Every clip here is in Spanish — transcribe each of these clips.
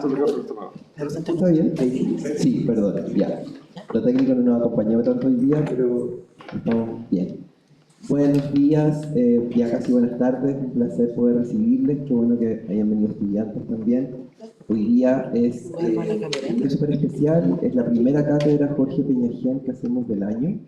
¿Está bien? Sí, perdón, ya. La técnica no nos acompañó tanto hoy día, pero estamos bien. Buenos días, ya casi buenas tardes, un placer poder recibirles, qué bueno que hayan venido estudiantes también. Hoy día es súper especial, es la primera cátedra Jorge Peñajian que hacemos del año.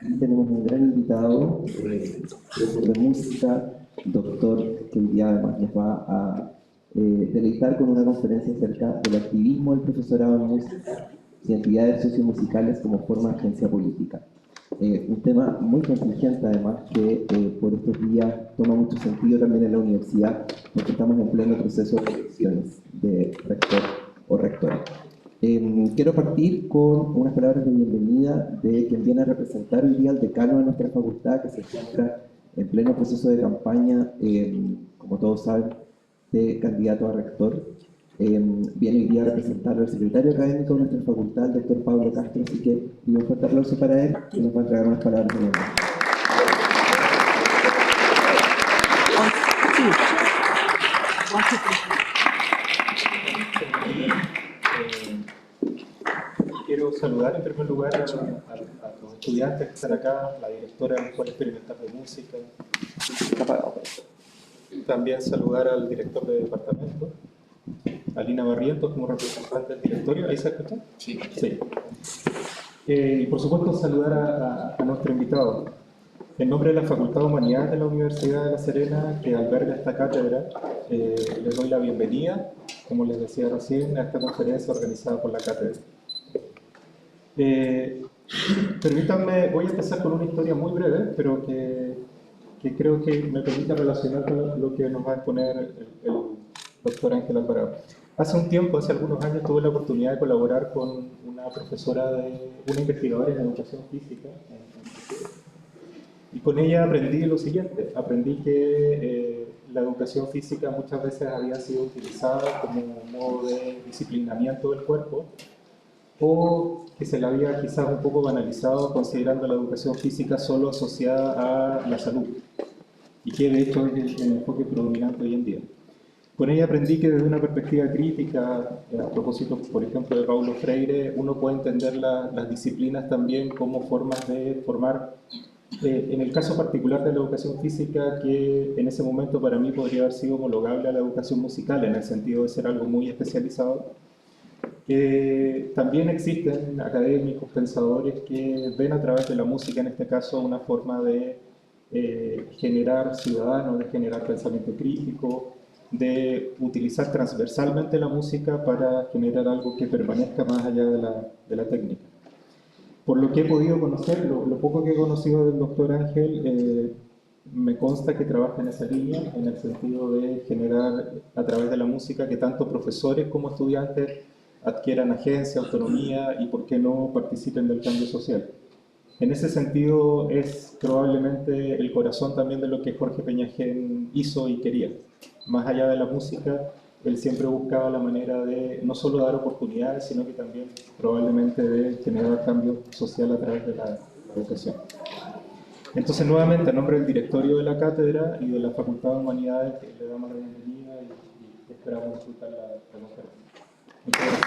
Y tenemos un gran invitado, profesor de música, doctor, que hoy día además nos va a deleitar con una conferencia acerca del activismo del profesorado en música y actividades sociomusicales como forma de agencia política. Un tema muy contingente además que por estos días toma mucho sentido también en la universidad porque estamos en pleno proceso de elecciones de rector o rectora. Quiero partir con unas palabras de bienvenida de quien viene a representar hoy día al decano de nuestra facultad, que se encuentra en pleno proceso de campaña, como todos saben, de candidato a rector. Viene hoy día a representar al secretario académico de nuestra facultad, el doctor Pablo Castro, así que pido un fuerte aplauso para él, que nos va a entregar unas palabras de bienvenida. Quiero saludar en primer lugar a los estudiantes que están acá, la directora de la Escuela Experimental de Música. También saludar al director de departamento, a Lina Barrientos como representante del directorio. ¿Ahí se escucha? Sí. Y por supuesto saludar a nuestro invitado. En nombre de la Facultad de Humanidades de la Universidad de La Serena, que alberga esta cátedra, les doy la bienvenida, como les decía recién, a esta conferencia organizada por la cátedra. Permítanme, voy a empezar con una historia muy breve, pero que creo que me permite relacionar con lo que nos va a exponer el doctor Ángel Alvarado. Hace un tiempo, hace algunos años, tuve la oportunidad de colaborar con una profesora, una investigadora en educación física, y con ella aprendí lo siguiente, aprendí que la educación física muchas veces había sido utilizada como un modo de disciplinamiento del cuerpo, o que se la había quizás un poco banalizado considerando la educación física solo asociada a la salud, y que de hecho es el enfoque predominante hoy en día. Con ella aprendí que desde una perspectiva crítica, a propósito, por ejemplo, de Paulo Freire, uno puede entender las disciplinas también como formas de formar, en el caso particular de la educación física, que en ese momento para mí podría haber sido homologable a la educación musical, en el sentido de ser algo muy especializado. También existen académicos, pensadores que ven a través de la música, en este caso, una forma de generar ciudadanos, de generar pensamiento crítico, de utilizar transversalmente la música para generar algo que permanezca más allá de la técnica. Por lo que he podido conocer, lo poco que he conocido del doctor Ángel, me consta que trabaja en esa línea, en el sentido de generar a través de la música que tanto profesores como estudiantes adquieran agencia, autonomía y, por qué no, participen del cambio social. En ese sentido es probablemente el corazón también de lo que Jorge Peñajian hizo y quería. Más allá de la música, él siempre buscaba la manera de no solo dar oportunidades, sino que también probablemente de generar cambio social a través de la educación. Entonces, nuevamente, a nombre del directorio de la cátedra y de la Facultad de Humanidades, le damos la bienvenida y esperamos disfrutar la conferencia. Muchas gracias.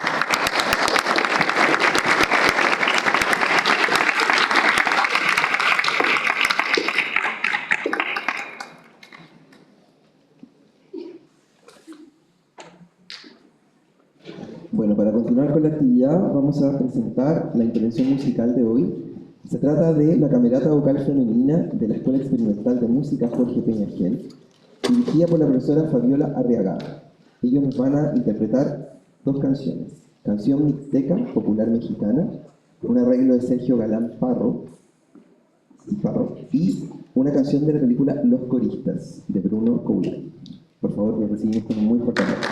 Bueno, para continuar con la actividad, vamos a presentar la intervención musical de hoy. Se trata de la Camerata Vocal Femenina de la Escuela Experimental de Música Jorge Peñajian, dirigida por la profesora Fabiola Arriagada. Ellos nos van a interpretar dos canciones. Canción mixteca, popular mexicana, un arreglo de Sergio Galán Parro, y una canción de la película Los Coristas, de Bruno Coulet. Por favor, los recibimos con un muy fuerte aplauso.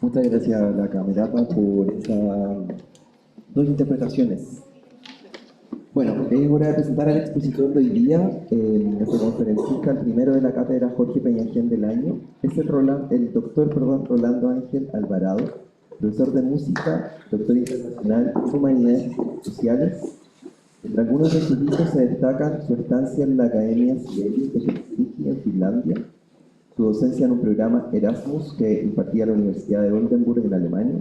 Muchas gracias a la camerata por esas dos interpretaciones. Bueno, es hora de presentar al expositor de hoy día, nuestro conferencista, el primero de la cátedra Jorge Peñagén del año, es el doctor Rolando Ángel Alvarado, profesor de música, doctor internacional en humanidades sociales. Entre algunos de sus hitos se destacan su estancia en la Academia Sibelius de Helsinki, en Finlandia, su docencia en un programa Erasmus que impartía la Universidad de Oldenburg en Alemania,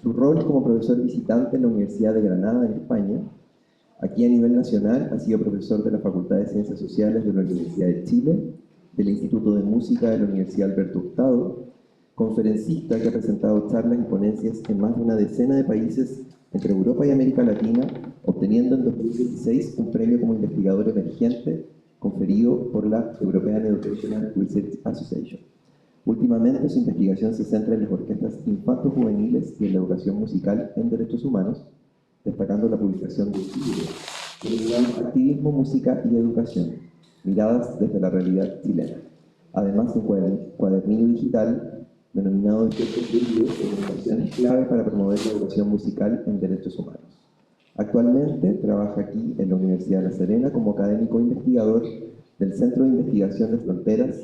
su rol como profesor visitante en la Universidad de Granada en España. Aquí a nivel nacional ha sido profesor de la Facultad de Ciencias Sociales de la Universidad de Chile, del Instituto de Música de la Universidad Alberto Hurtado, conferencista que ha presentado charlas y ponencias en más de una decena de países entre Europa y América Latina, obteniendo en 2016 un premio como investigador emergente conferido por la European Educational Research Association. Últimamente, su investigación se centra en las orquestas infanto-juveniles y en la educación musical en derechos humanos, destacando la publicación de libros Activismo, Música y Educación, miradas desde la realidad chilena. Además, un cuadernillo digital denominado Comunicaciones clave para promover la educación musical en derechos humanos. Actualmente trabaja aquí en la Universidad de La Serena como académico investigador del Centro de Investigación de Fronteras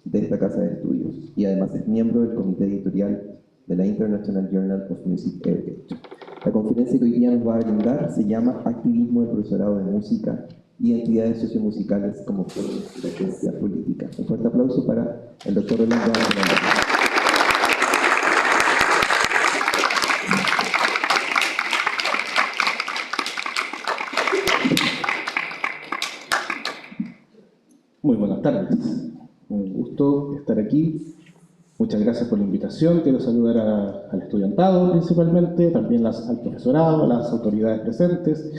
de esta casa de estudios y además es miembro del comité editorial de la International Journal of Music Education. La conferencia que hoy día nos va a brindar se llama Activismo del Profesorado de Música y Entidades Sociomusicales como forma de estrategia política. Un fuerte aplauso para el doctor Rolando Ángel Alvarado. Muy buenas tardes. Un gusto estar aquí. Muchas gracias por la invitación. Quiero saludar al estudiantado principalmente, también al profesorado, a las autoridades presentes,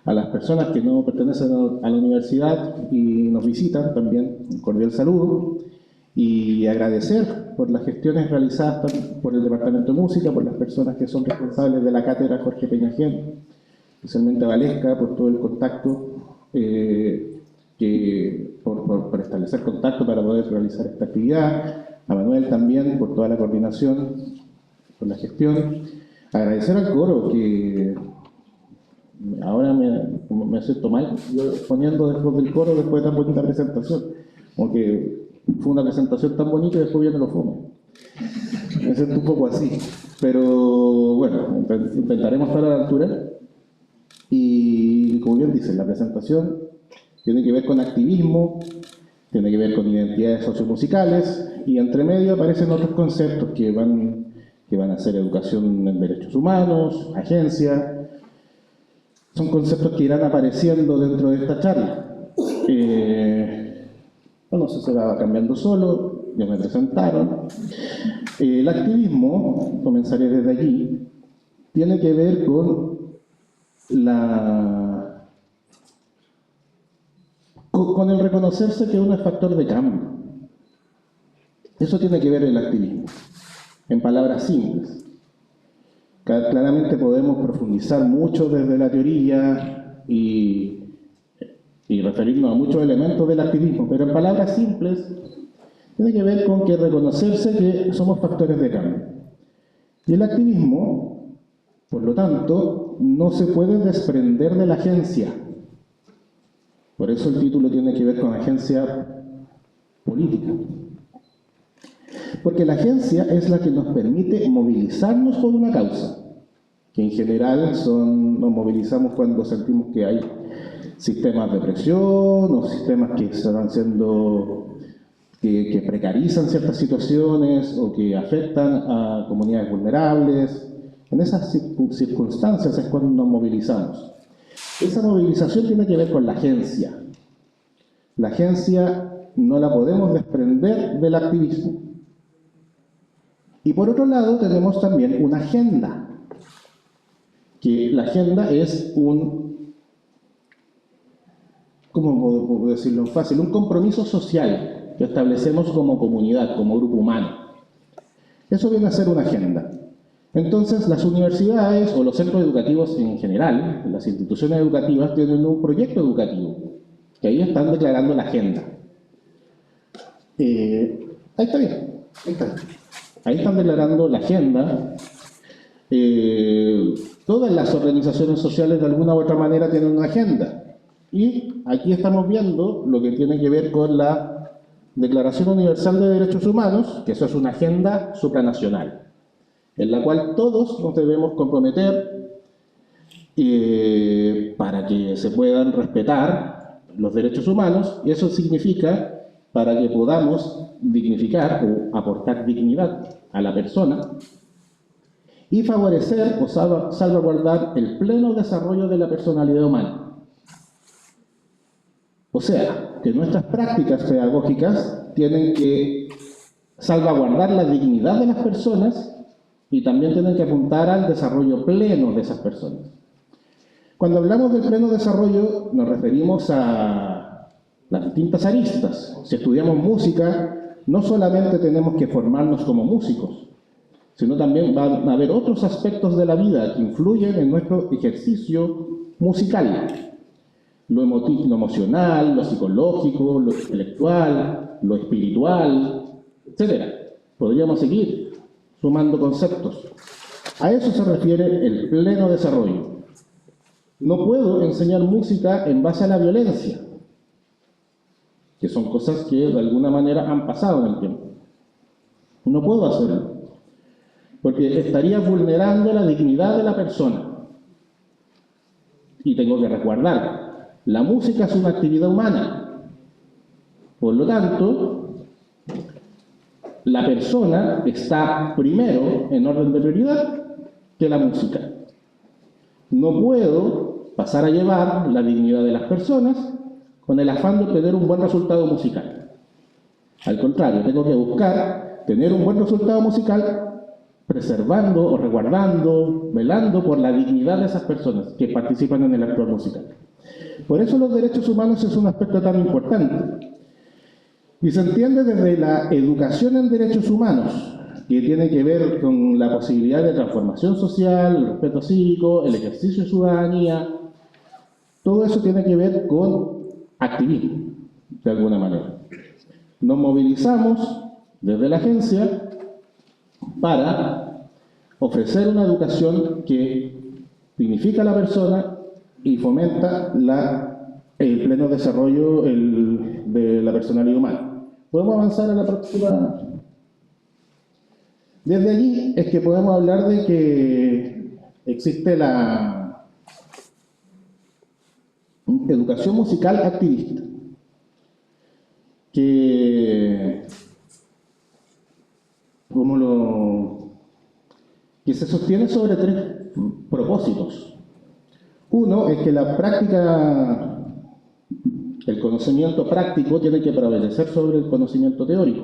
a las personas que no pertenecen a la universidad y nos visitan, también un cordial saludo. Y agradecer por las gestiones realizadas por el Departamento de Música, por las personas que son responsables de la cátedra Jorge Peñafiel, especialmente a Valesca por todo el contacto, por establecer contacto para poder realizar esta actividad, a Manuel también por toda la coordinación, por la gestión. Agradecer al coro, que ahora me siento mal yo poniendo después del coro, después de tan bonita presentación, como que fue una presentación tan bonita y después viene lo fome. Me siento un poco así, pero bueno, intentaremos estar a la altura. Y como bien dicen, la presentación tiene que ver con activismo, tiene que ver con identidades sociomusicales, y entre medio aparecen otros conceptos que van a ser educación en derechos humanos, agencia. Son conceptos que irán apareciendo dentro de esta charla. Bueno, eso se va cambiando solo, ya me presentaron. El activismo, comenzaré desde allí, tiene que ver con con el reconocerse que uno es factor de cambio. Eso tiene que ver el activismo, en palabras simples. Claramente podemos profundizar mucho desde la teoría y referirnos a muchos elementos del activismo, pero en palabras simples tiene que ver con que reconocerse que somos factores de cambio. Y el activismo, por lo tanto, no se puede desprender de la agencia. Por eso el título tiene que ver con agencia política. Porque la agencia es la que nos permite movilizarnos por una causa, que en general nos movilizamos cuando sentimos que hay sistemas de presión o sistemas que están que precarizan ciertas situaciones o que afectan a comunidades vulnerables. En esas circunstancias es cuando nos movilizamos. Esa movilización tiene que ver con la agencia. La agencia no la podemos desprender del activismo. Y por otro lado tenemos también una agenda, que la agenda es ¿cómo puedo decirlo fácil? Un compromiso social que establecemos como comunidad, como grupo humano. Eso viene a ser una agenda. Entonces, las universidades o los centros educativos en general, las instituciones educativas, tienen un proyecto educativo, que ahí están declarando la agenda. Ahí está bien, ahí está. Ahí están declarando la agenda. Todas las organizaciones sociales de alguna u otra manera tienen una agenda. Y aquí estamos viendo lo que tiene que ver con la Declaración Universal de Derechos Humanos, que eso es una agenda supranacional, en la cual todos nos debemos comprometer para que se puedan respetar los derechos humanos, y eso significa para que podamos dignificar o aportar dignidad a la persona y favorecer o salvaguardar el pleno desarrollo de la personalidad humana. O sea, que nuestras prácticas pedagógicas tienen que salvaguardar la dignidad de las personas y también tienen que apuntar al desarrollo pleno de esas personas. Cuando hablamos del pleno desarrollo nos referimos a las distintas aristas. Si estudiamos música, no solamente tenemos que formarnos como músicos, sino también van a haber otros aspectos de la vida que influyen en nuestro ejercicio musical. Lo emocional, lo psicológico, lo intelectual, lo espiritual, etc. Podríamos seguir sumando conceptos. A eso se refiere el pleno desarrollo. No puedo enseñar música en base a la violencia, que son cosas que de alguna manera han pasado en el tiempo. No puedo hacerlo, porque estaría vulnerando la dignidad de la persona. Y tengo que resguardar, la música es una actividad humana. Por lo tanto, la persona está primero en orden de prioridad que la música. No puedo pasar a llevar la dignidad de las personas con el afán de obtener un buen resultado musical. Al contrario, tengo que buscar tener un buen resultado musical preservando o resguardando, velando por la dignidad de esas personas que participan en el acto musical. Por eso los derechos humanos es un aspecto tan importante. Y se entiende desde la educación en derechos humanos, que tiene que ver con la posibilidad de transformación social, el respeto cívico, el ejercicio de ciudadanía. Todo eso tiene que ver con activismo, de alguna manera. Nos movilizamos desde la agencia para ofrecer una educación que dignifica a la persona y fomenta el pleno desarrollo de la personalidad humana. ¿Podemos avanzar a la próxima? Desde allí es que podemos hablar de que existe la educación musical activista, que se sostiene sobre 3 propósitos. Uno es que la práctica, el conocimiento práctico tiene que prevalecer sobre el conocimiento teórico.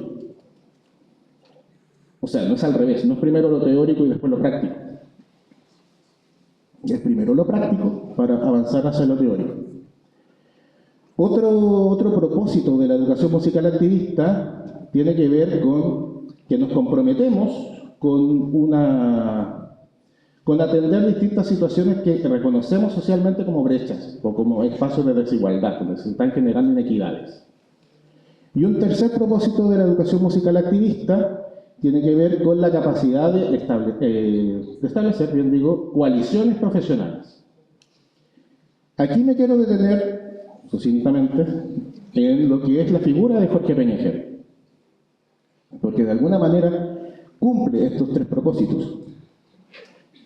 O sea, no es al revés, no es primero lo teórico y después lo práctico. Es primero lo práctico para avanzar hacia lo teórico. Otro propósito de la educación musical activista tiene que ver con que nos comprometemos con atender distintas situaciones que reconocemos socialmente como brechas o como espacios de desigualdad, donde se están generando inequidades. Y un tercer propósito de la educación musical activista tiene que ver con la capacidad de establecer, coaliciones profesionales. Aquí me quiero detener, sucintamente, en lo que es la figura de Jorge Peñafiel, porque de alguna manera cumple estos 3 propósitos.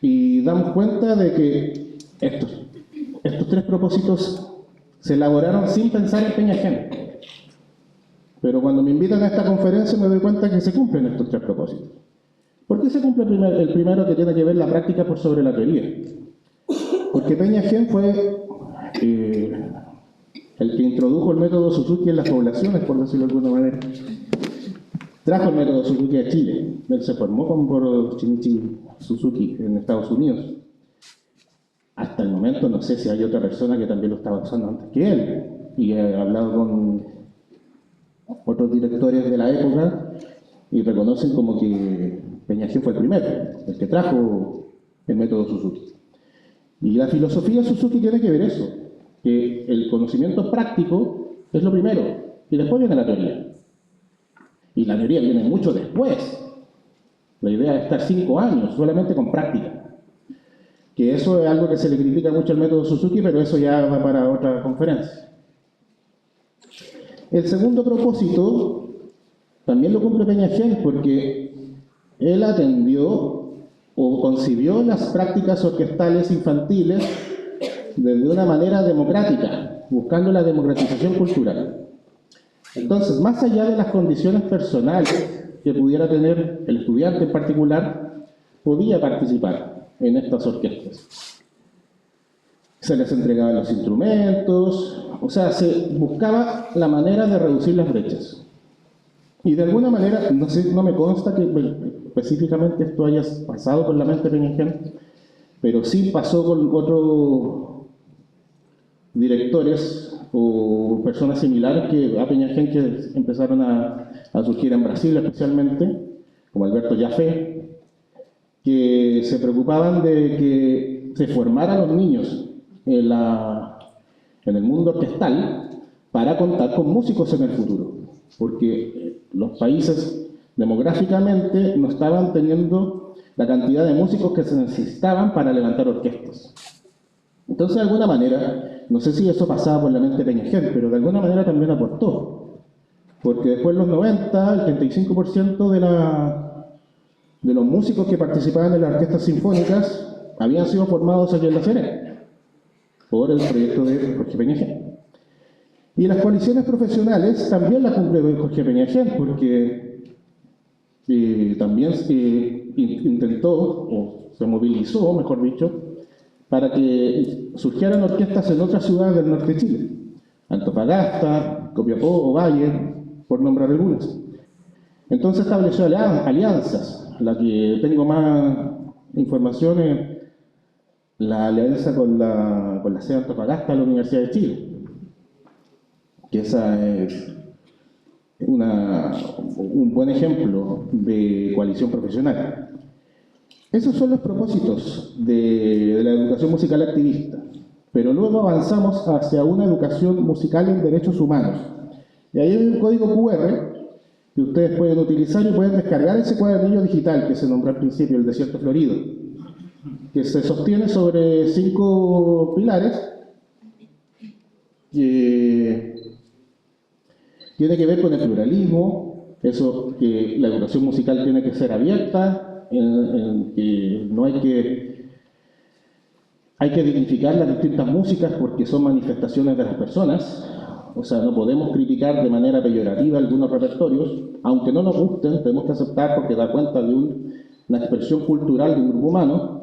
Y damos cuenta de que estos 3 propósitos se elaboraron sin pensar en Peñafiel. Pero cuando me invitan a esta conferencia me doy cuenta que se cumplen estos 3 propósitos. ¿Por qué se cumple el primero, que tiene que ver la práctica por sobre la teoría? Porque Peñafiel fue el que introdujo el método Suzuki en las poblaciones, por decirlo de alguna manera. Trajo el método Suzuki a Chile. Él se formó por Shinichi Suzuki en Estados Unidos. Hasta el momento no sé si hay otra persona que también lo estaba usando antes que él. Y he hablado con otros directores de la época y reconocen como que Peñafiel fue el primero, el que trajo el método Suzuki. Y la filosofía Suzuki tiene que ver eso, que el conocimiento práctico es lo primero y después viene la teoría. Y la teoría viene mucho después. La idea es estar 5 años solamente con práctica. Que eso es algo que se le critica mucho al método Suzuki, pero eso ya va para otra conferencia. El segundo propósito también lo cumple Peñafiel, porque él atendió o concibió las prácticas orquestales infantiles desde una manera democrática, buscando la democratización cultural. Entonces, más allá de las condiciones personales que pudiera tener el estudiante en particular, podía participar en estas orquestas. Se les entregaban los instrumentos, o sea, se buscaba la manera de reducir las brechas. Y de alguna manera, no me consta que específicamente esto haya pasado por la mente de Peñafiel, pero sí pasó con otros directores o personas similares a Peñafiel que empezaron a surgir en Brasil especialmente, como Alberto Jaffe, que se preocupaban de que se formaran los niños en el mundo orquestal para contar con músicos en el futuro, porque los países demográficamente no estaban teniendo la cantidad de músicos que se necesitaban para levantar orquestas. Entonces, de alguna manera, no sé si eso pasaba por la mente de Peñafiel, pero de alguna manera también aportó, porque después en los 90, el 35% de los músicos que participaban en las orquestas sinfónicas habían sido formados aquí en La Serena por el proyecto de Jorge Peñafiel. Y las coaliciones profesionales también las cumple Jorge Peñafiel, porque también intentó, o se movilizó, mejor dicho, para que surgieran orquestas en otras ciudades del norte de Chile. Antofagasta, Copiapó, Ovalle, por nombrar algunas. Entonces estableció alianzas. La que tengo más información es la alianza con la sede de Antofagasta de la Universidad de Chile, que esa es un buen ejemplo de coalición profesional. Esos son los propósitos de la educación musical activista, pero luego avanzamos hacia una educación musical en derechos humanos. Y ahí hay un código QR que ustedes pueden utilizar y pueden descargar ese cuadernillo digital que se nombró al principio, el Desierto Florido, que se sostiene sobre 5 pilares que tiene que ver con el pluralismo, eso que la educación musical tiene que ser abierta, en que no hay que dignificar las distintas músicas porque son manifestaciones de las personas, o sea, no podemos criticar de manera peyorativa algunos repertorios, aunque no nos gusten, tenemos que aceptar porque da cuenta de una expresión cultural de un grupo humano.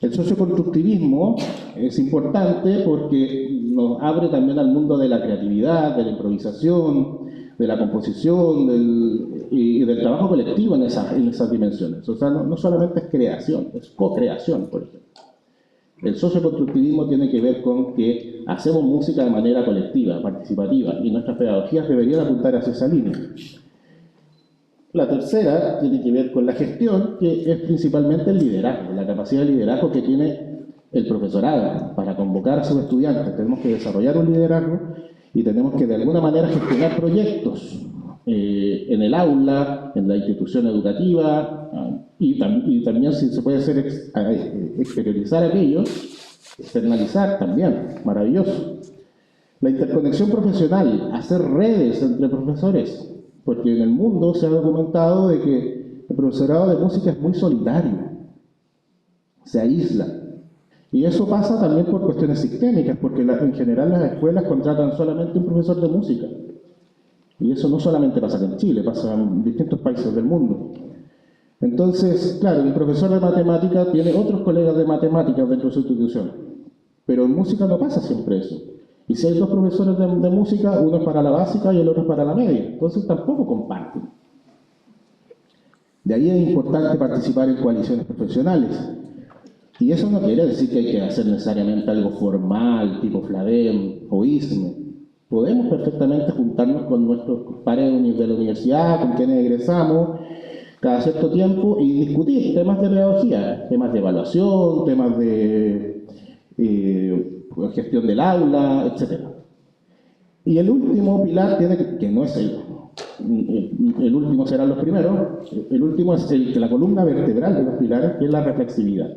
El socioconstructivismo es importante porque nos abre también al mundo de la creatividad, de la improvisación, de la composición y del trabajo colectivo en esas dimensiones. O sea, no solamente es creación, es co-creación, por ejemplo. El socioconstructivismo tiene que ver con que hacemos música de manera colectiva, participativa, y nuestras pedagogías deberían apuntar hacia esa línea. La tercera tiene que ver con la gestión, que es principalmente el liderazgo, la capacidad de liderazgo que tiene el profesorado para convocar a sus estudiantes. Tenemos que desarrollar un liderazgo y tenemos que de alguna manera gestionar proyectos en el aula, en la institución educativa, y también si se puede hacer exteriorizar aquello, externalizar también, maravilloso. La interconexión profesional, hacer redes entre profesores, porque en el mundo se ha documentado de que el profesorado de música es muy solitario, se aísla. Y eso pasa también por cuestiones sistémicas, porque en general las escuelas contratan solamente un profesor de música. Y eso no solamente pasa aquí en Chile, pasa en distintos países del mundo. Entonces, claro, un profesor de matemática tiene otros colegas de matemáticas dentro de su institución, pero en música no pasa siempre eso. Y si hay 2 profesores de música, uno es para la básica y el otro es para la media, entonces tampoco comparten. De ahí es importante participar en coaliciones profesionales. Y eso no quiere decir que hay que hacer necesariamente algo formal, tipo FLADEM o ISME. Podemos perfectamente juntarnos con nuestros pares de la universidad, con quienes egresamos, cada cierto tiempo y discutir temas de pedagogía, temas de evaluación, temas de gestión del aula, etc. Y el último pilar que no es el último serán los primeros, el último es la columna vertebral de los pilares, que es la reflexividad.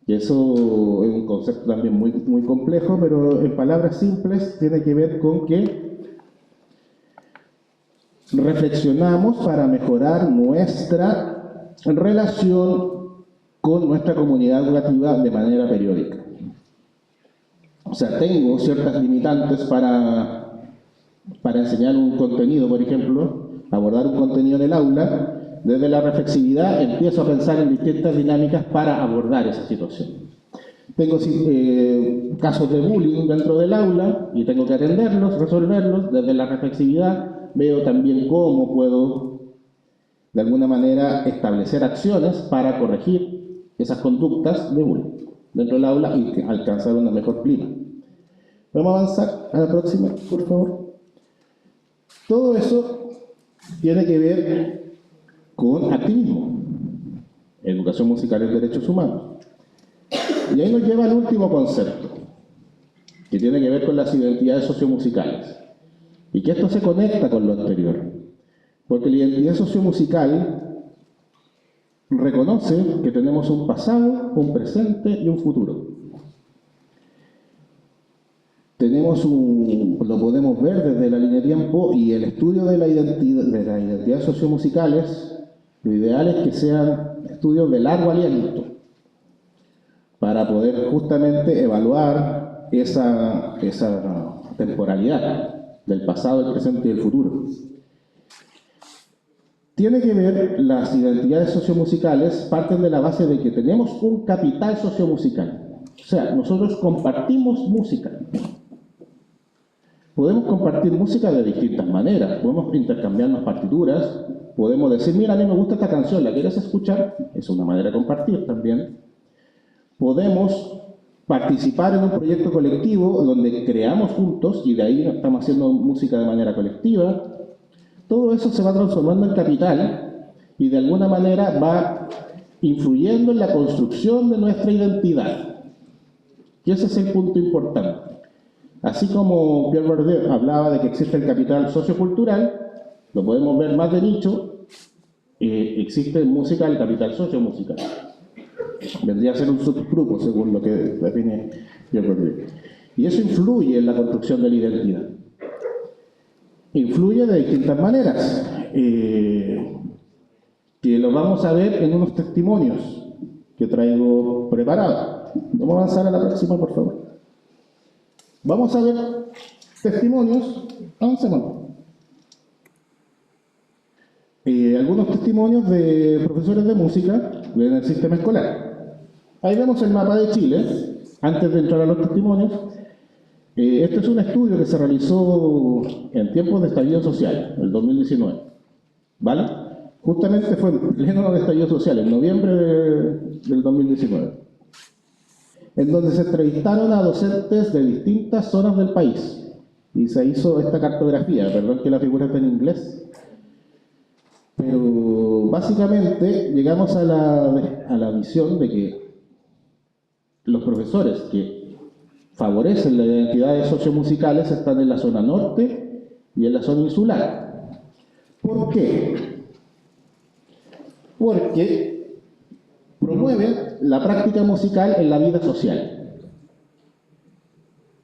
Y eso es un concepto también muy, muy complejo, pero en palabras simples tiene que ver con que reflexionamos para mejorar nuestra relación con nuestra comunidad educativa de manera periódica. O sea, tengo ciertas limitantes para enseñar un contenido, por ejemplo, abordar un contenido en el aula. Desde la reflexividad empiezo a pensar en distintas dinámicas para abordar esa situación. Tengo casos de bullying dentro del aula y tengo que atenderlos, resolverlos. Desde la reflexividad veo también cómo puedo, de alguna manera, establecer acciones para corregir esas conductas de bullying dentro del aula y alcanzar un mejor clima. Vamos a avanzar a la próxima, por favor. Todo eso tiene que ver con activismo, educación musical y derechos humanos. Y ahí nos lleva al último concepto, que tiene que ver con las identidades sociomusicales. Y que esto se conecta con lo anterior, porque la identidad sociomusical reconoce que tenemos un pasado, un presente y un futuro. Lo podemos ver desde la línea de tiempo y el estudio de las identidades sociomusicales, lo ideal es que sean estudios de largo aliento para poder justamente evaluar esa temporalidad del pasado, el presente y el futuro. Tiene que ver, las identidades sociomusicales parten de la base de que tenemos un capital sociomusical. O sea, nosotros compartimos música. Podemos compartir música de distintas maneras, podemos intercambiarnos partituras, podemos decir, mira, a mí me gusta esta canción, ¿la quieres escuchar? Es una manera de compartir también. Podemos participar en un proyecto colectivo donde creamos juntos y de ahí estamos haciendo música de manera colectiva. Todo eso se va transformando en capital y de alguna manera va influyendo en la construcción de nuestra identidad. Y ese es el punto importante. Así como Pierre Bourdieu hablaba de que existe el capital sociocultural, lo podemos ver más de nicho, existe en música el capital sociomusical. Vendría a ser un subgrupo, según lo que define Pierre Bourdieu. Y eso influye en la construcción de la identidad. Influye de distintas maneras, que lo vamos a ver en unos testimonios que traigo preparados. Vamos a avanzar a la próxima, por favor. Vamos a ver testimonios, avancemos. Algunos testimonios de profesores de música en el sistema escolar. Ahí vemos el mapa de Chile, antes de entrar a los testimonios. Este es un estudio que se realizó en tiempos de estallido social, el 2019. ¿Vale? Justamente fue en pleno de estallido social, en noviembre del 2019. En donde se entrevistaron a docentes de distintas zonas del país. Y se hizo esta cartografía, perdón que la figura está en inglés. Pero básicamente llegamos a la visión de que los profesores que favorecen las identidades sociomusicales están en la zona norte y en la zona insular. ¿Por qué? Porque promueven la práctica musical en la vida social.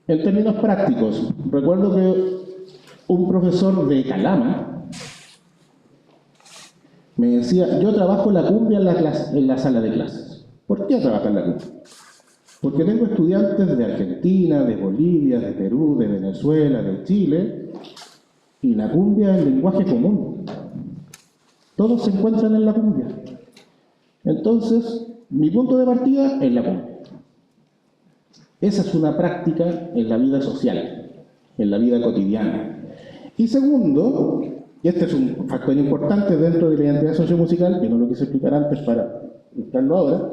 En términos prácticos, recuerdo que un profesor de Calama me decía, yo trabajo la cumbia en la sala de clases. ¿Por qué trabajas la cumbia? Porque tengo estudiantes de Argentina, de Bolivia, de Perú, de Venezuela, de Chile, y la cumbia es el lenguaje común. Todos se encuentran en la cumbia. Entonces, mi punto de partida es la cumbia. Esa es una práctica en la vida social, en la vida cotidiana. Y segundo, y este es un factor importante dentro de la identidad sociomusical, que no lo quise explicar antes para explicarlo ahora,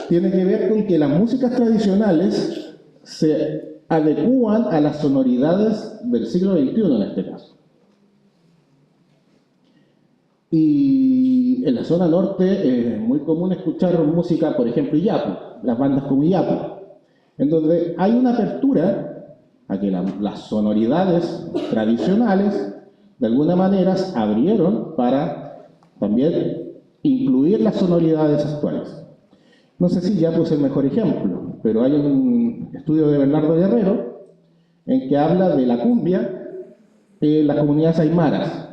tiene que ver con que las músicas tradicionales se adecúan a las sonoridades del siglo XXI en este caso. Y en la zona norte es muy común escuchar música, por ejemplo, Iyapu, las bandas como Iyapu, en donde hay una apertura a que las sonoridades tradicionales de alguna manera abrieron para también incluir las sonoridades actuales. No sé si ya puse el mejor ejemplo, pero hay un estudio de Bernardo Guerrero en que habla de la cumbia en las comunidades aymaras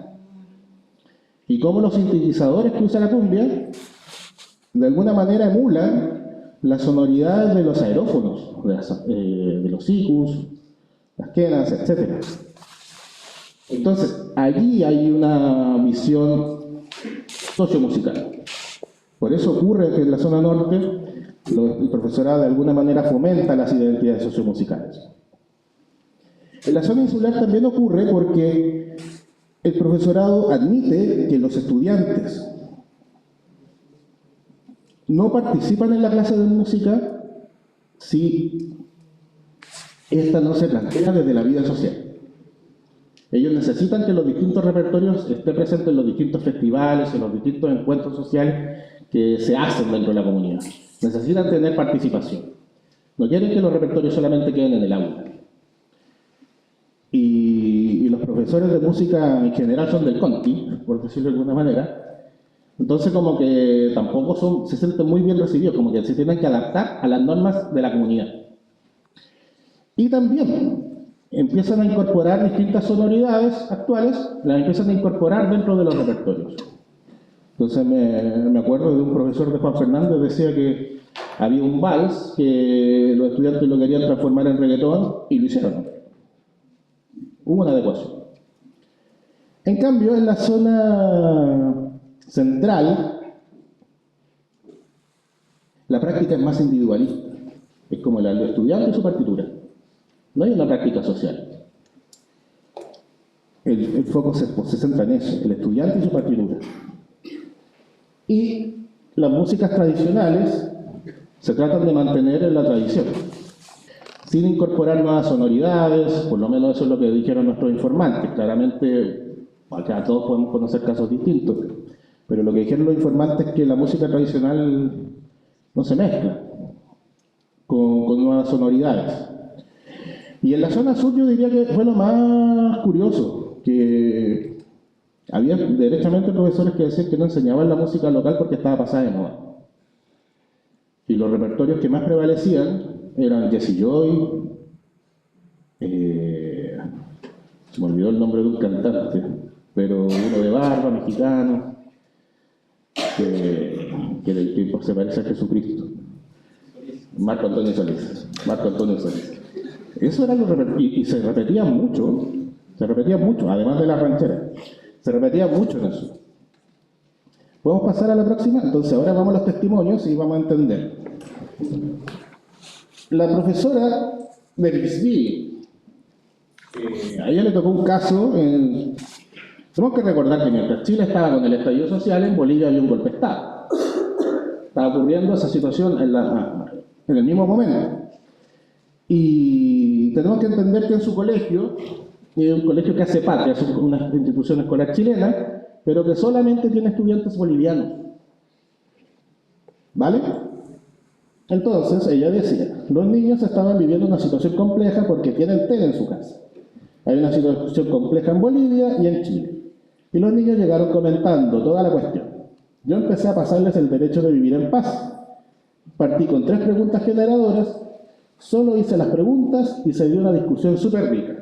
y cómo los sintetizadores que usa la cumbia de alguna manera emulan las sonoridades de los aerófonos, de los sikus, las quenas, etc. Entonces, allí hay una visión sociomusical. Por eso ocurre que en la zona norte el profesorado de alguna manera fomenta las identidades sociomusicales. En la zona insular también ocurre porque el profesorado admite que los estudiantes no participan en la clase de música si esta no se plantea desde la vida social. Ellos necesitan que los distintos repertorios estén presentes en los distintos festivales, en los distintos encuentros sociales que se hacen dentro de la comunidad. Necesitan tener participación. No quieren que los repertorios solamente queden en el aula. Y los profesores de música en general son del Conti, por decirlo de alguna manera. Entonces como que tampoco se sienten muy bien recibidos, como que se tienen que adaptar a las normas de la comunidad. Y también empiezan a incorporar distintas sonoridades actuales, las empiezan a incorporar dentro de los repertorios. Entonces me acuerdo de un profesor de Juan Fernández, decía que había un vals que los estudiantes lo querían transformar en reggaetón y lo hicieron. Hubo una adecuación. En cambio, en la zona central, la práctica es más individualista. Es como el estudiante y su partitura. No hay una práctica social. El foco se centra en eso, el estudiante y su partitura. Y las músicas tradicionales se tratan de mantener en la tradición, sin incorporar nuevas sonoridades, por lo menos eso es lo que dijeron nuestros informantes. Claramente, acá todos podemos conocer casos distintos, pero lo que dijeron los informantes es que la música tradicional no se mezcla con nuevas sonoridades. Y en la zona sur yo diría que fue lo más curioso, que había derechamente profesores que decían que no enseñaban la música local porque estaba pasada de moda. Y los repertorios que más prevalecían eran Jesse Joy, se me olvidó el nombre de un cantante, pero uno de barba, mexicano, que se parece a Jesucristo. Marco Antonio Solís. Eso era lo y se repetía mucho, además de la ranchera. Se repetía mucho en eso. ¿Podemos pasar a la próxima? Entonces ahora vamos a los testimonios y vamos a entender. La profesora de Bixby, a ella le tocó un caso. Tenemos que recordar que mientras Chile estaba con el estallido social, en Bolivia había un golpe de Estado. Estaba ocurriendo esa situación en el mismo momento. Y tenemos que entender que en su colegio, un colegio que hace patria, es una institución escolar chilena, pero que solamente tiene estudiantes bolivianos. ¿Vale? Entonces, ella decía, los niños estaban viviendo una situación compleja porque tienen tele en su casa. Hay una situación compleja en Bolivia y en Chile. Y los niños llegaron comentando toda la cuestión. Yo empecé a pasarles el derecho de vivir en paz. Partí con 3 preguntas generadoras, solo hice las preguntas y se dio una discusión súper rica.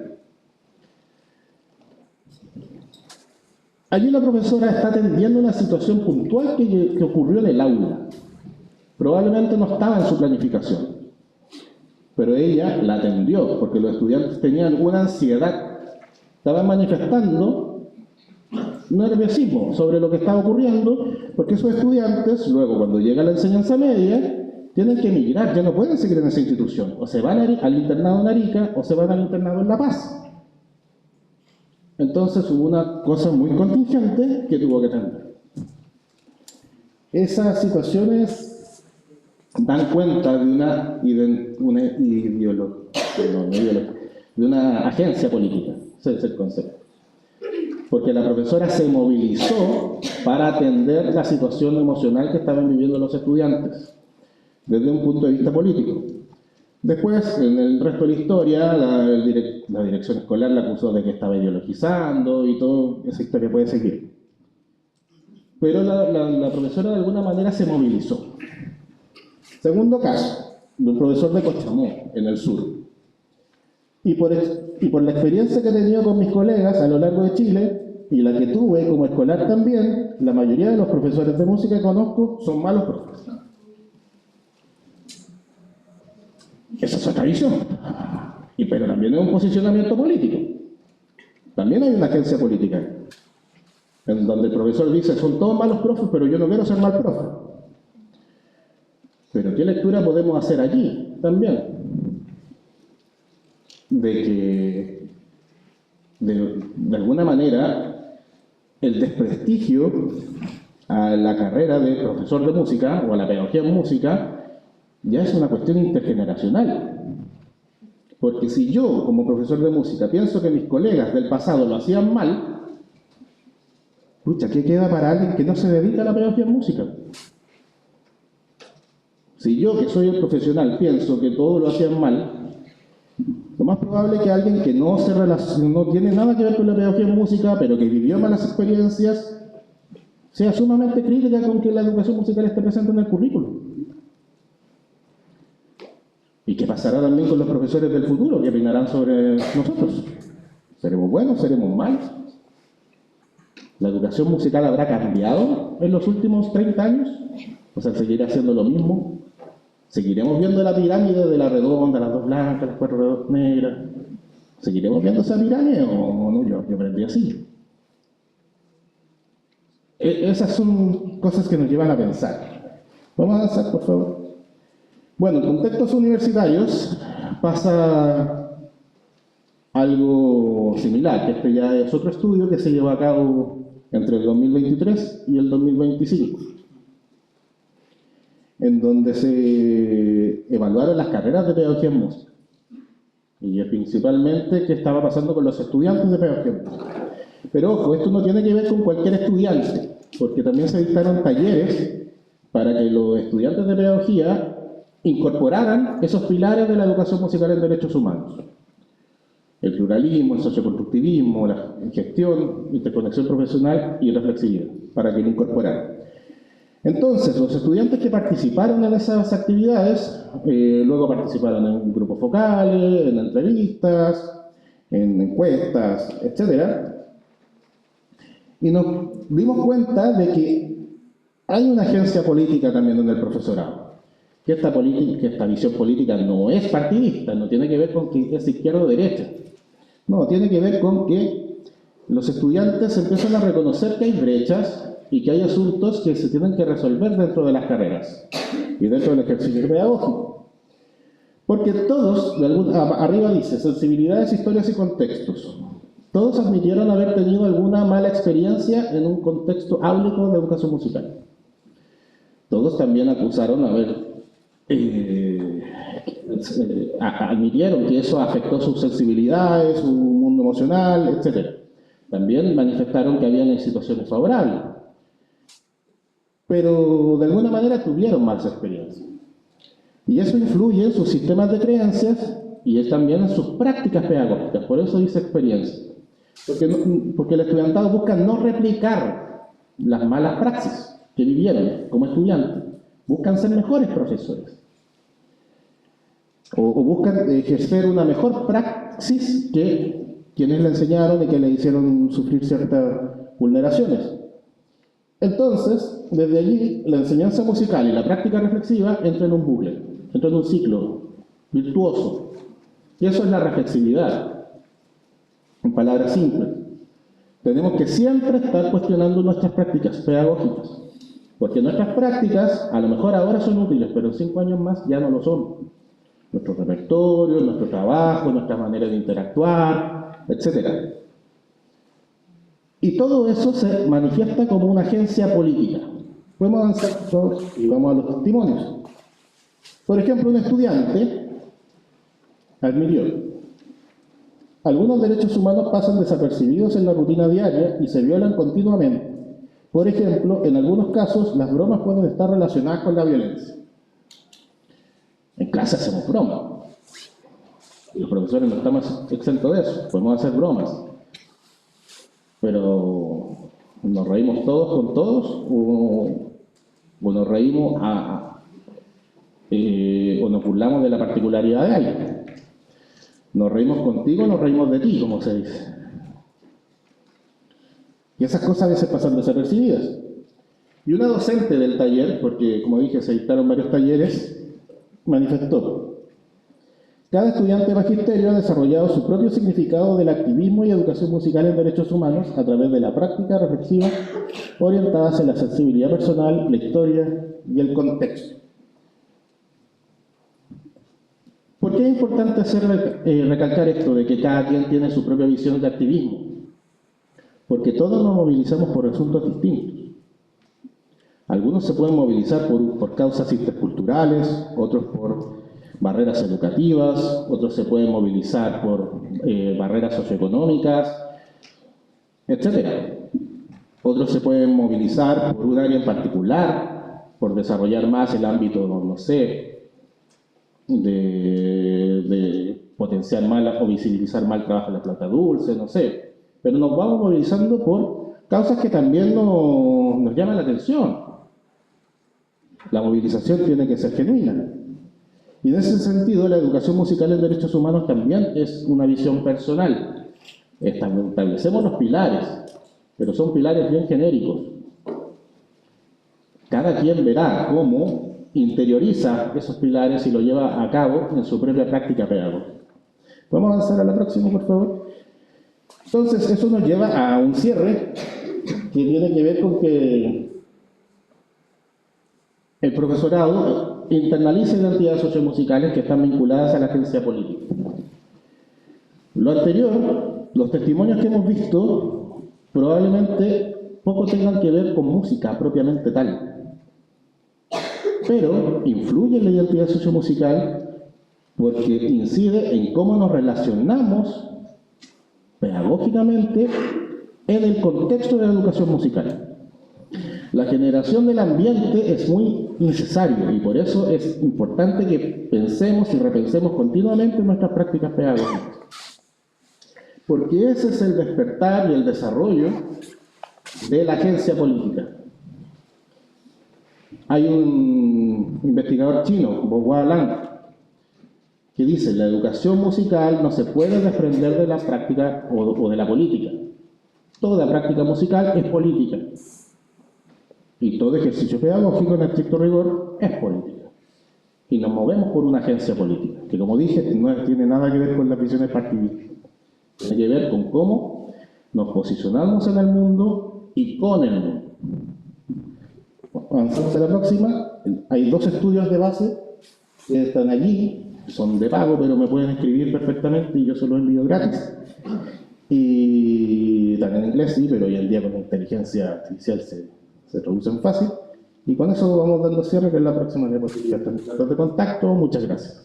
Allí la profesora está atendiendo una situación puntual que ocurrió en el aula. Probablemente no estaba en su planificación, pero ella la atendió porque los estudiantes tenían una ansiedad, estaban manifestando nerviosismo sobre lo que estaba ocurriendo, porque esos estudiantes, luego cuando llega la enseñanza media, tienen que emigrar, ya no pueden seguir en esa institución, o se van al internado en Arica o se van al internado en La Paz. Entonces hubo una cosa muy contingente que tuvo que atender. Esas situaciones dan cuenta de una agencia política, ese es el concepto. Porque la profesora se movilizó para atender la situación emocional que estaban viviendo los estudiantes, desde un punto de vista político. Después, en el resto de la historia, la dirección escolar la acusó de que estaba ideologizando y toda esa historia puede seguir. Pero la profesora de alguna manera se movilizó. Segundo caso, de un profesor de Cochamó, en el sur. Y por la experiencia que he tenido con mis colegas a lo largo de Chile, y la que tuve como escolar también, la mayoría de los profesores de música que conozco son malos profesores. Esa es otra visión. Pero también es un posicionamiento político. También hay una agencia política, en donde el profesor dice, son todos malos profes, pero yo no quiero ser mal profe. Pero ¿qué lectura podemos hacer allí también? De que, de alguna manera, el desprestigio a la carrera de profesor de música o a la pedagogía en música ya es una cuestión intergeneracional. Porque si yo, como profesor de música, pienso que mis colegas del pasado lo hacían mal, pucha, ¿qué queda para alguien que no se dedica a la pedagogía en música? Si yo, que soy el profesional, pienso que todos lo hacían mal, lo más probable es que alguien que no tiene nada que ver con la pedagogía en música, pero que vivió malas experiencias, sea sumamente crítica con que la educación musical esté presente en el currículum. ¿Y qué pasará también con los profesores del futuro? ¿Qué opinarán sobre nosotros? ¿Seremos buenos? ¿Seremos malos? ¿La educación musical habrá cambiado en los últimos 30 años? O sea, ¿seguirá haciendo lo mismo? ¿Seguiremos viendo la pirámide de la redonda, las 2 blancas, las 4 negras? ¿Seguiremos viendo esa pirámide o no? Yo aprendí así. Esas son cosas que nos llevan a pensar. Vamos a avanzar, por favor. Bueno, en contextos universitarios pasa algo similar, que este ya es otro estudio que se llevó a cabo entre el 2023 y el 2025, en donde se evaluaron las carreras de pedagogía en música, y principalmente qué estaba pasando con los estudiantes de pedagogía en música. Pero ojo, esto no tiene que ver con cualquier estudiante, porque también se dictaron talleres para que los estudiantes de pedagogía incorporaran esos pilares de la educación musical en derechos humanos. El pluralismo, el socioconstructivismo, la gestión, interconexión profesional y reflexividad, para que lo incorporaran. Entonces, los estudiantes que participaron en esas actividades, luego participaron en grupos focales, en entrevistas, en encuestas, etc. Y nos dimos cuenta de que hay una agencia política también en el profesorado. Que esta visión política no es partidista, no tiene que ver con que es izquierda o derecha. No, tiene que ver con que los estudiantes empiezan a reconocer que hay brechas y que hay asuntos que se tienen que resolver dentro de las carreras y dentro del ejercicio pedagógico. Porque todos, arriba dice, sensibilidades, historias y contextos. Todos admitieron haber tenido alguna mala experiencia en un contexto áulico de educación musical. Todos también acusaron admitieron que eso afectó sus sensibilidades, su mundo emocional, etc. También manifestaron que habían situaciones favorables, pero de alguna manera tuvieron malas experiencias. Y eso influye en sus sistemas de creencias y también en sus prácticas pedagógicas, por eso dice experiencia. Porque el estudiantado busca no replicar las malas praxis que vivieron como estudiantes, buscan ser mejores profesores. O buscan ejercer una mejor praxis que quienes le enseñaron y que le hicieron sufrir ciertas vulneraciones. Entonces, desde allí, la enseñanza musical y la práctica reflexiva entran en un bucle, entran en un ciclo virtuoso. Y eso es la reflexividad. En palabras simples, tenemos que siempre estar cuestionando nuestras prácticas pedagógicas. Porque nuestras prácticas, a lo mejor ahora son útiles, pero en 5 años más ya no lo son. Nuestro repertorio, nuestro trabajo, nuestra manera de interactuar, etc. Y todo eso se manifiesta como una agencia política. Podemos avanzar todos y vamos a los testimonios. Por ejemplo, un estudiante admitió: algunos derechos humanos pasan desapercibidos en la rutina diaria y se violan continuamente. Por ejemplo, en algunos casos, las bromas pueden estar relacionadas con la violencia. En clase hacemos bromas. Los profesores no estamos exentos de eso. Podemos hacer bromas. Pero ¿nos reímos todos con todos? ¿O nos reímos o nos burlamos de la particularidad de alguien? ¿Nos reímos contigo o nos reímos de ti, como se dice? Y esas cosas a veces pasan desapercibidas. Y una docente del taller, porque como dije se dictaron varios talleres, manifestó: cada estudiante de magisterio ha desarrollado su propio significado del activismo y educación musical en derechos humanos a través de la práctica reflexiva orientada hacia la sensibilidad personal, la historia y el contexto. ¿Por qué es importante recalcar esto de que cada quien tiene su propia visión de activismo? Porque todos nos movilizamos por asuntos distintos. Algunos se pueden movilizar por causas interculturales, otros por barreras educativas, otros se pueden movilizar por barreras socioeconómicas, etc. Otros se pueden movilizar por un área en particular, por desarrollar más el ámbito, no sé, de potenciar mal o visibilizar mal el trabajo de la flauta dulce, no sé. Pero nos vamos movilizando por causas que también nos llaman la atención. La movilización tiene que ser genuina. Y en ese sentido, la educación musical en derechos humanos también es una visión personal. Establecemos los pilares, pero son pilares bien genéricos. Cada quien verá cómo interioriza esos pilares y lo lleva a cabo en su propia práctica pedagógica. ¿Podemos avanzar a la próxima, por favor? Entonces, eso nos lleva a un cierre que tiene que ver con que el profesorado internaliza identidades sociomusicales que están vinculadas a la agencia política. Lo anterior, los testimonios que hemos visto, probablemente poco tengan que ver con música propiamente tal, pero influye en la identidad sociomusical porque incide en cómo nos relacionamos pedagógicamente en el contexto de la educación musical. La generación del ambiente es muy necesario y por eso es importante que pensemos y repensemos continuamente nuestras prácticas pedagógicas. Porque ese es el despertar y el desarrollo de la agencia política. Hay un investigador chino, Bo Gualan, que dice: la educación musical no se puede desprender de la práctica o de la política. Toda práctica musical es política. Y todo ejercicio pedagógico, en estricto rigor, es política. Y nos movemos por una agencia política, que, como dije, no tiene nada que ver con las visiones partidistas. Tiene que ver con cómo nos posicionamos en el mundo y con el mundo. Avanzamos a la próxima. Hay 2 estudios de base que están allí, son de pago, pero me pueden escribir perfectamente y yo se los envío gratis. Y están en inglés, sí, pero hoy en día con la inteligencia artificial se traducen fácil. Y con eso vamos dando cierre, que es la próxima diapositiva. Datos de contacto, muchas gracias.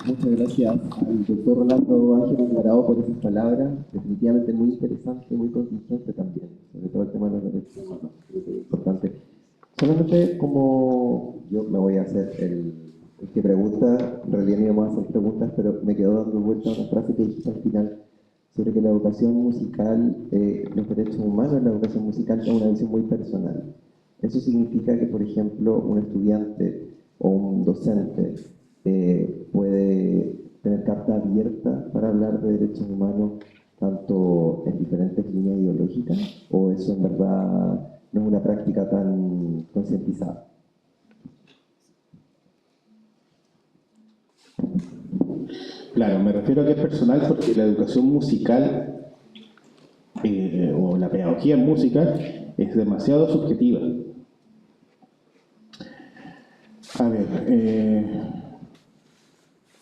Muchas gracias al doctor Rolando Ángel Alvarado por esas palabras, definitivamente muy interesante, muy contingente también, sobre todo el tema de los derechos humanos, creo que es importante. Solamente como yo me voy a hacer el que pregunta, en realidad no íbamos a hacer preguntas, pero me quedó dando vuelta una frase que dijiste al final sobre que la educación musical, los derechos humanos en la educación musical es una visión muy personal. Eso significa que, por ejemplo, un estudiante o un docente puede tener carta abierta para hablar de derechos humanos tanto en diferentes líneas ideológicas, o eso en verdad no es una práctica tan concientizada. Claro, me refiero a que es personal porque la educación musical o la pedagogía en música es demasiado subjetiva. A ver,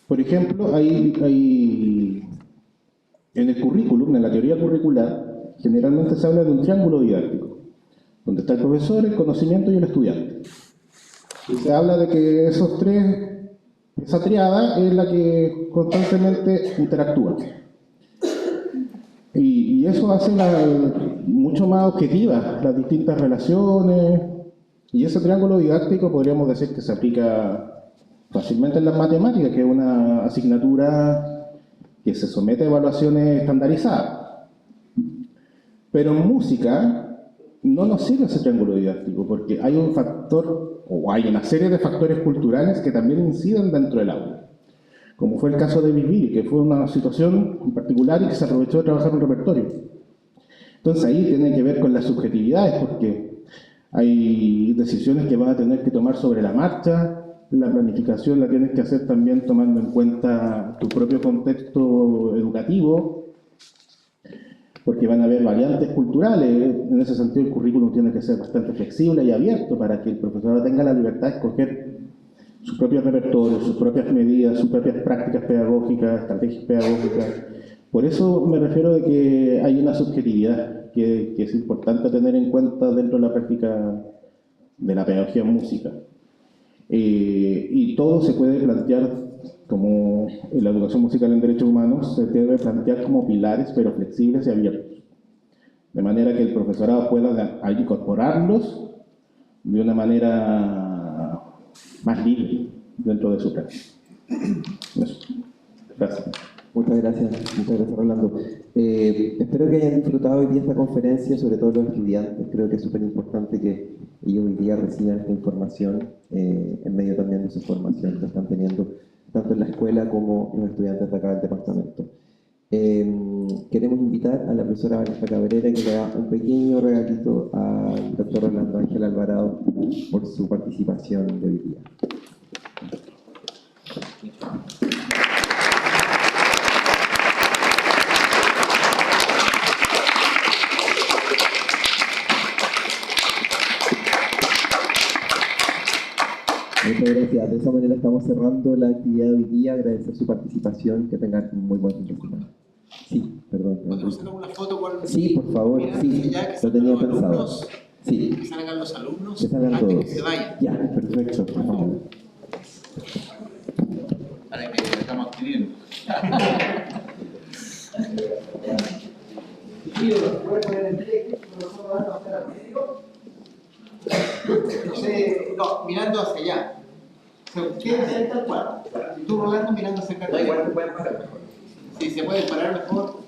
por ejemplo, hay en el currículum, en la teoría curricular, generalmente se habla de un triángulo didáctico, donde está el profesor, el conocimiento y el estudiante. Y se habla de que esos tres, esa triada es la que constantemente interactúa. Y eso hace mucho más objetivas las distintas relaciones. Y ese triángulo didáctico podríamos decir que se aplica fácilmente en las matemáticas, que es una asignatura que se somete a evaluaciones estandarizadas. Pero en música no nos sirve ese triángulo didáctico, porque hay un factor, o hay una serie de factores culturales que también inciden dentro del aula. Como fue el caso de Vivir, que fue una situación en particular y que se aprovechó de trabajar un repertorio. Entonces ahí tiene que ver con las subjetividades, porque hay decisiones que vas a tener que tomar sobre la marcha. La planificación la tienes que hacer también tomando en cuenta tu propio contexto educativo, porque van a haber variantes culturales. En ese sentido, el currículum tiene que ser bastante flexible y abierto para que el profesor tenga la libertad de escoger sus propios repertorios, sus propias medidas, sus propias prácticas pedagógicas, estrategias pedagógicas. Por eso me refiero de que hay una subjetividad que es importante tener en cuenta dentro de la práctica de la pedagogía en música. Y todo se puede plantear como, en la educación musical en derechos humanos, se debe plantear como pilares, pero flexibles y abiertos. De manera que el profesorado pueda incorporarlos de una manera más libre dentro de su práctica. Eso. Gracias. Muchas gracias Rolando. Espero que hayan disfrutado hoy día esta conferencia, sobre todo los estudiantes. Creo que es súper importante que ellos hoy día reciban esta información en medio también de su formación que están teniendo tanto en la escuela como los estudiantes de acá del departamento. Queremos invitar a la profesora Vanessa Cabrera que le haga un pequeño regalito al doctor Rolando Ángel Alvarado por su participación de hoy día. Muchas gracias. De esa manera estamos cerrando la actividad de hoy día. Agradecer su participación. Que tengan un muy buen fin de semana. Sí, perdón. ¿Podemos hacer una foto con... Sí, por favor, Mira, sí. ya que Lo salgan tenía los pensado. alumnos, Sí, que salgan los alumnos que salgan antes todos. que se vayan, Ya, perfecto. Vamos. para que estamos escribiendo. No, mirando hacia allá. Quédense tal cual. Tú, Rolando, mirando hacia acá. Igual se pueden parar mejor. Si se puede parar mejor.